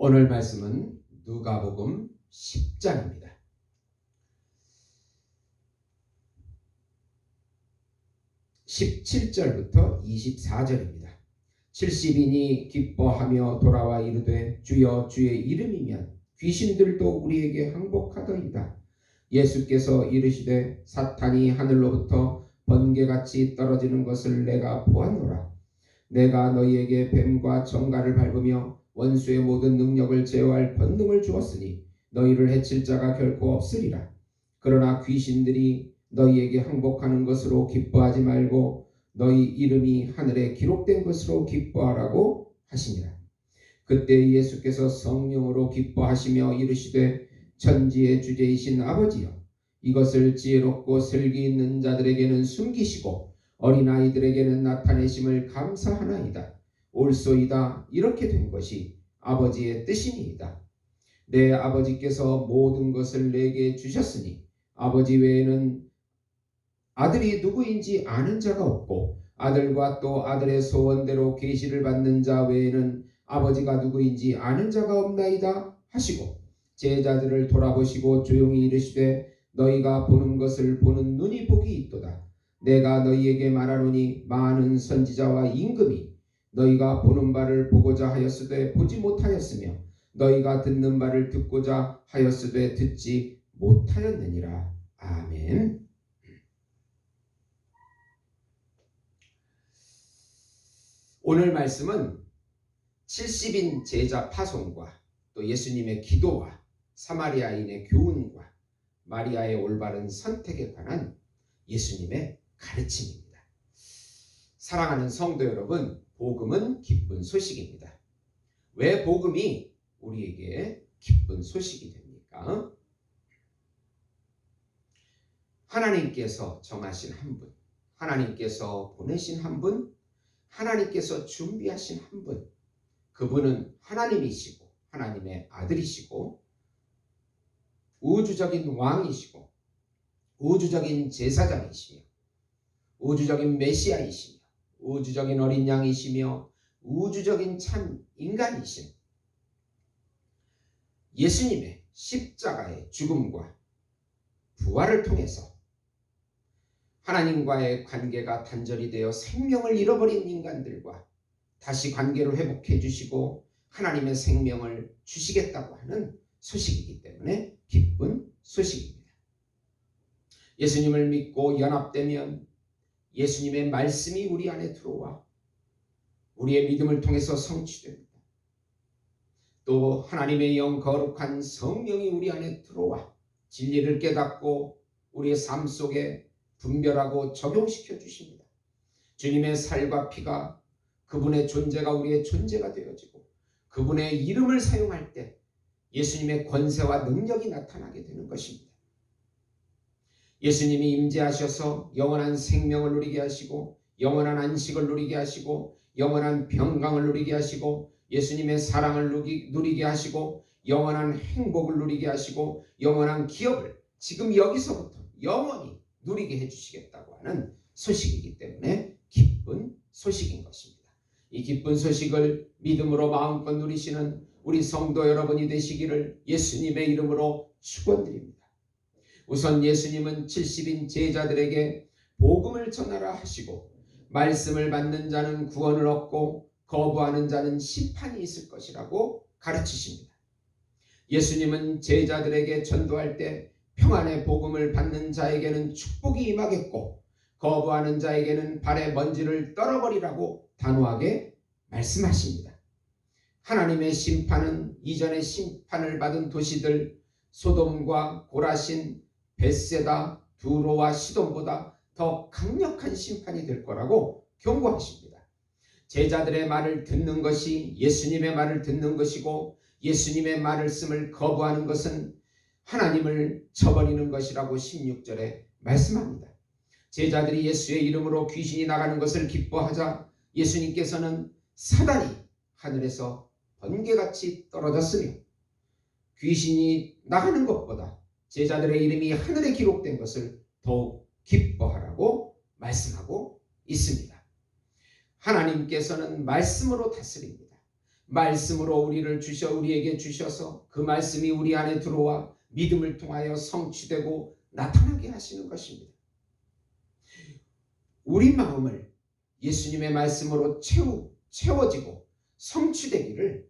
오늘 말씀은 누가복음 10장입니다. 17절부터 24절입니다. 70인이 기뻐하며 돌아와 이르되 주여 주의 이름이면 귀신들도 우리에게 항복하더이다. 예수께서 이르시되 사탄이 하늘로부터 번개같이 떨어지는 것을 내가 보았노라. 내가 너희에게 뱀과 정갈을 밟으며 원수의 모든 능력을 제어할 권능을 주었으니 너희를 해칠 자가 결코 없으리라. 그러나 귀신들이 너희에게 항복하는 것으로 기뻐하지 말고 너희 이름이 하늘에 기록된 것으로 기뻐하라고 하시니라. 그때 예수께서 성령으로 기뻐하시며 이르시되 천지의 주제이신 아버지여, 이것을 지혜롭고 슬기 있는 자들에게는 숨기시고 어린아이들에게는 나타내심을 감사하나이다. 옳소이다. 이렇게 된 것이 아버지의 뜻이니이다. 내 아버지께서 모든 것을 내게 주셨으니 아버지 외에는 아들이 누구인지 아는 자가 없고 아들과 또 아들의 소원대로 계시를 받는 자 외에는 아버지가 누구인지 아는 자가 없나이다 하시고 제자들을 돌아보시고 조용히 이르시되 너희가 보는 것을 보는 눈이 복이 있도다. 내가 너희에게 말하노니 많은 선지자와 임금이 너희가 보는 바를 보고자 하였으되 보지 못하였으며 너희가 듣는 바를 듣고자 하였으되 듣지 못하였느니라. 아멘. 오늘 말씀은 70인 제자 파송과 또 예수님의 기도와 사마리아인의 교훈과 마리아의 올바른 선택에 관한 예수님의 가르침입니다. 사랑하는 성도 여러분, 복음은 기쁜 소식입니다. 왜 복음이 우리에게 기쁜 소식이 됩니까? 하나님께서 정하신 한 분, 하나님께서 보내신 한 분, 하나님께서 준비하신 한 분, 그분은 하나님이시고 하나님의 아들이시고 우주적인 왕이시고 우주적인 제사장이시며 우주적인 메시아이시며 우주적인 어린 양이시며 우주적인 참 인간이신 예수님의 십자가의 죽음과 부활을 통해서 하나님과의 관계가 단절이 되어 생명을 잃어버린 인간들과 다시 관계를 회복해 주시고 하나님의 생명을 주시겠다고 하는 소식이기 때문에 기쁜 소식입니다. 예수님을 믿고 연합되면 예수님의 말씀이 우리 안에 들어와 우리의 믿음을 통해서 성취됩니다. 또 하나님의 영 거룩한 성령이 우리 안에 들어와 진리를 깨닫고 우리의 삶 속에 분별하고 적용시켜 주십니다. 주님의 살과 피가 그분의 존재가 우리의 존재가 되어지고 그분의 이름을 사용할 때 예수님의 권세와 능력이 나타나게 되는 것입니다. 예수님이 임재하셔서 영원한 생명을 누리게 하시고 영원한 안식을 누리게 하시고 영원한 평강을 누리게 하시고 예수님의 사랑을 누리게 하시고 영원한 행복을 누리게 하시고 영원한 기업을 지금 여기서부터 영원히 누리게 해주시겠다고 하는 소식이기 때문에 기쁜 소식인 것입니다. 이 기쁜 소식을 믿음으로 마음껏 누리시는 우리 성도 여러분이 되시기를 예수님의 이름으로 축원드립니다. 우선 예수님은 70인 제자들에게 복음을 전하라 하시고 말씀을 받는 자는 구원을 얻고 거부하는 자는 심판이 있을 것이라고 가르치십니다. 예수님은 제자들에게 전도할 때 평안의 복음을 받는 자에게는 축복이 임하겠고 거부하는 자에게는 발의 먼지를 떨어버리라고 단호하게 말씀하십니다. 하나님의 심판은 이전에 심판을 받은 도시들 소돔과 고라신, 벳세다, 두로와 시돈보다 더 강력한 심판이 될 거라고 경고하십니다. 제자들의 말을 듣는 것이 예수님의 말을 듣는 것이고 예수님의 말씀을 거부하는 것은 하나님을 저버리는 것이라고 16절에 말씀합니다. 제자들이 예수의 이름으로 귀신이 나가는 것을 기뻐하자 예수님께서는 사단이 하늘에서 번개같이 떨어졌으며 귀신이 나가는 것보다 제자들의 이름이 하늘에 기록된 것을 더욱 기뻐하라고 말씀하고 있습니다. 하나님께서는 말씀으로 다스립니다. 말씀으로 우리에게 주셔서 그 말씀이 우리 안에 들어와 믿음을 통하여 성취되고 나타나게 하시는 것입니다. 우리 마음을 예수님의 말씀으로 채워지고 성취되기를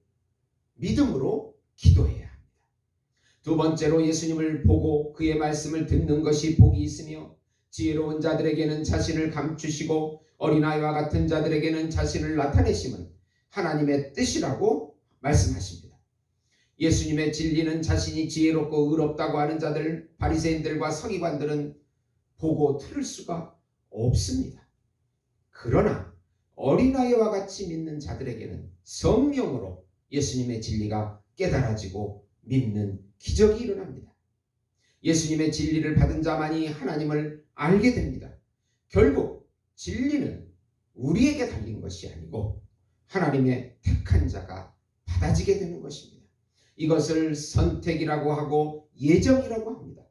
믿음으로 기도해야 합니다. 두 번째로 예수님을 보고 그의 말씀을 듣는 것이 복이 있으며 지혜로운 자들에게는 자신을 감추시고 어린아이와 같은 자들에게는 자신을 나타내심은 하나님의 뜻이라고 말씀하십니다. 예수님의 진리는 자신이 지혜롭고 의롭다고 하는 자들, 바리새인들과 서기관들은 보고 들을 수가 없습니다. 그러나 어린아이와 같이 믿는 자들에게는 성령으로 예수님의 진리가 깨달아지고 믿는 기적이 일어납니다. 예수님의 진리를 받은 자만이 하나님을 알게 됩니다. 결국 진리는 우리에게 달린 것이 아니고 하나님의 택한 자가 받아지게 되는 것입니다. 이것을 선택이라고 하고 예정이라고 합니다.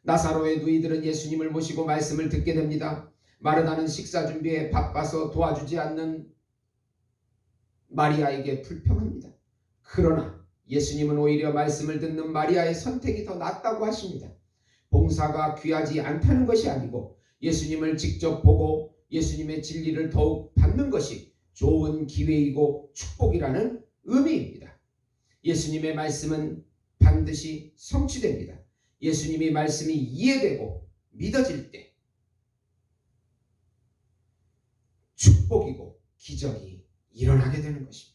나사로의 누이들은 예수님을 모시고 말씀을 듣게 됩니다. 마르다는 식사 준비에 바빠서 도와주지 않는 마리아에게 불평합니다. 그러나 예수님은 오히려 말씀을 듣는 마리아의 선택이 더 낫다고 하십니다. 봉사가 귀하지 않다는 것이 아니고 예수님을 직접 보고 예수님의 진리를 더욱 받는 것이 좋은 기회이고 축복이라는 의미입니다. 예수님의 말씀은 반드시 성취됩니다. 예수님의 말씀이 이해되고 믿어질 때 축복이고 기적이 일어나게 되는 것입니다.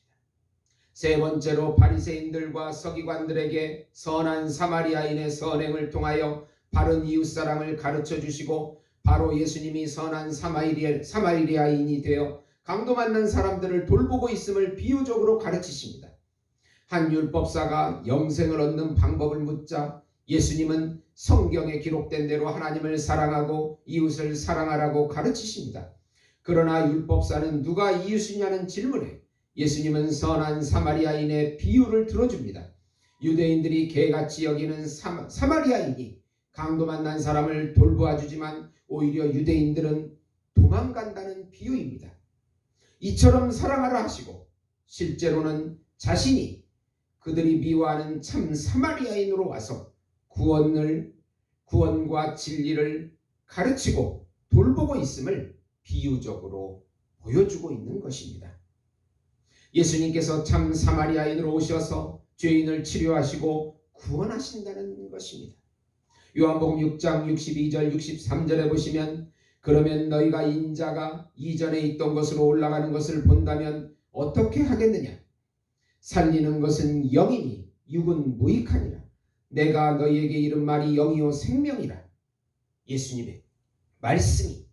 세 번째로 바리새인들과 서기관들에게 선한 사마리아인의 선행을 통하여 바른 이웃사랑을 가르쳐 주시고 바로 예수님이 선한 사마리아인이 되어 강도 만난 사람들을 돌보고 있음을 비유적으로 가르치십니다. 한 율법사가 영생을 얻는 방법을 묻자 예수님은 성경에 기록된 대로 하나님을 사랑하고 이웃을 사랑하라고 가르치십니다. 그러나 율법사는 누가 이웃이냐는 질문에 예수님은 선한 사마리아인의 비유를 들어줍니다. 유대인들이 개같이 여기는 사마리아인이 강도 만난 사람을 돌보아 주지만 오히려 유대인들은 도망간다는 비유입니다. 이처럼 사랑하라 하시고 실제로는 자신이 그들이 미워하는 참 사마리아인으로 와서 구원과 진리를 가르치고 돌보고 있음을 비유적으로 보여주고 있는 것입니다. 예수님께서 참 사마리아인으로 오셔서 죄인을 치료하시고 구원하신다는 것입니다. 요한복음 6장 62절 63절에 보시면 그러면 너희가 인자가 이전에 있던 곳으로 올라가는 것을 본다면 어떻게 하겠느냐? 살리는 것은 영이니 육은 무익하니라. 내가 너희에게 이른 말이 영이요 생명이라. 예수님의 말씀이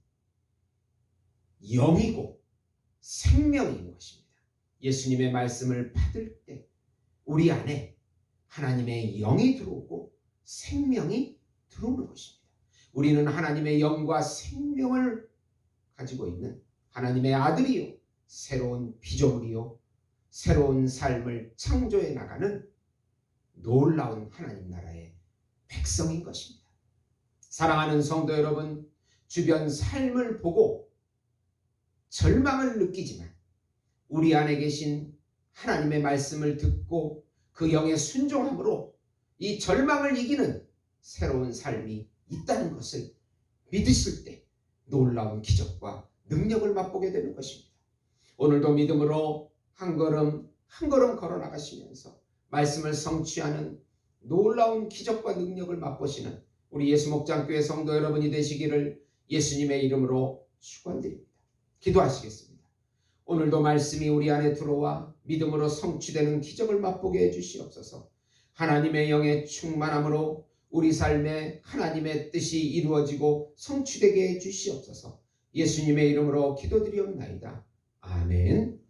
영이고 생명인 것입니다. 예수님의 말씀을 받을 때 우리 안에 하나님의 영이 들어오고 생명이 들어오는 것입니다. 우리는 하나님의 영과 생명을 가지고 있는 하나님의 아들이요 새로운 피조물이요 새로운 삶을 창조해 나가는 놀라운 하나님 나라의 백성인 것입니다. 사랑하는 성도 여러분, 주변 삶을 보고 절망을 느끼지만 우리 안에 계신 하나님의 말씀을 듣고 그 영의 순종함으로 이 절망을 이기는 새로운 삶이 있다는 것을 믿으실 때 놀라운 기적과 능력을 맛보게 되는 것입니다. 오늘도 믿음으로 한 걸음 한 걸음 걸어 나가시면서 말씀을 성취하는 놀라운 기적과 능력을 맛보시는 우리 예수목장교회 성도 여러분이 되시기를 예수님의 이름으로 축원드립니다. 기도하시겠습니다. 오늘도 말씀이 우리 안에 들어와 믿음으로 성취되는 기적을 맛보게 해주시옵소서. 하나님의 영의 충만함으로 우리 삶에 하나님의 뜻이 이루어지고 성취되게 해주시옵소서. 예수님의 이름으로 기도드리옵나이다. 아멘.